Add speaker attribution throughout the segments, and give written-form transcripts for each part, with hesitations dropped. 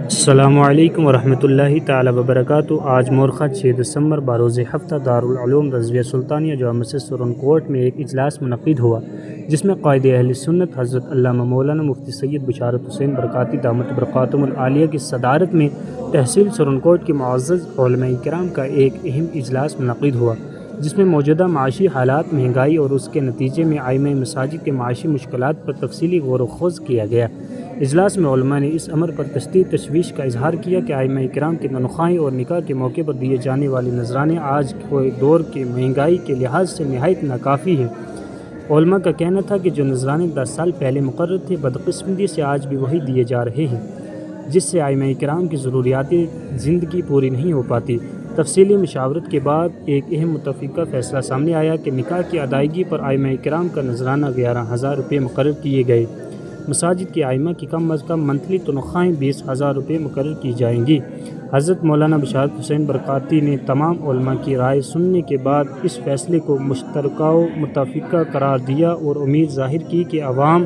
Speaker 1: السلام علیکم ورحمۃ اللہ تعالی وبرکاتہ۔ آج مورخہ 6 دسمبر بروز ہفتہ دارالعلوم رضویہ سلطانیہ جامع مسجد سرن کوٹ میں ایک اجلاس منعقد ہوا، جس میں قائد اہل سنت حضرت علامہ مولانا مفتی سید بشارت حسین برکاتی دامت برکاتہم العالیہ کی صدارت میں تحصیل سرن کوٹ کے معزز علماء کرام کا ایک اہم اجلاس منعقد ہوا، جس میں موجودہ معاشی حالات، مہنگائی اور اس کے نتیجے میں ائمہ مساجد کے معاشی مشکلات پر تفصیلی غور و خوض کیا گیا۔ اجلاس میں علماء نے اس امر پر شدید تشویش کا اظہار کیا کہ ائمہ کرام کی تنخواہیں اور نکاح کے موقع پر دیے جانے والے نذرانے آج کے دور کی مہنگائی کے لحاظ سے نہایت ناکافی ہیں۔ علماء کا کہنا تھا کہ جو نذرانے 10 سال پہلے مقرر تھے، بدقسمتی سے آج بھی وہی دیے جا رہے ہیں، جس سے ائمہ کرام کی ضروریات زندگی پوری نہیں ہو پاتی۔ تفصیلی مشاورت کے بعد ایک اہم متفقہ فیصلہ سامنے آیا کہ نکاح کی ادائیگی پر ائمہ کرام کا نذرانہ 11,000 روپے مقرر کیے گئے۔ مساجد کے ائمہ کی کم از کم منتھلی تنخواہیں 20,000 روپے مقرر کی جائیں گی۔ حضرت مولانا بشارت حسین برکاتی نے تمام علماء کی رائے سننے کے بعد اس فیصلے کو مشترکہ و متفقہ قرار دیا اور امید ظاہر کی کہ عوام،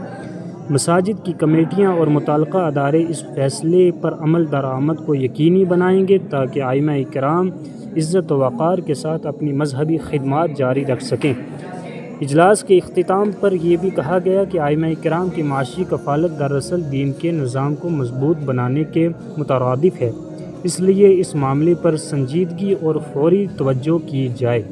Speaker 1: مساجد کی کمیٹیاں اور متعلقہ ادارے اس فیصلے پر عمل درآمد کو یقینی بنائیں گے تاکہ ائمہ کرام عزت و وقار کے ساتھ اپنی مذہبی خدمات جاری رکھ سکیں۔ اجلاس کے اختتام پر یہ بھی کہا گیا کہ ائمہ کرام کی معاشی کفالت دراصل دین کے نظام کو مضبوط بنانے کے مترادف ہے، اس لیے اس معاملے پر سنجیدگی اور فوری توجہ کی جائے۔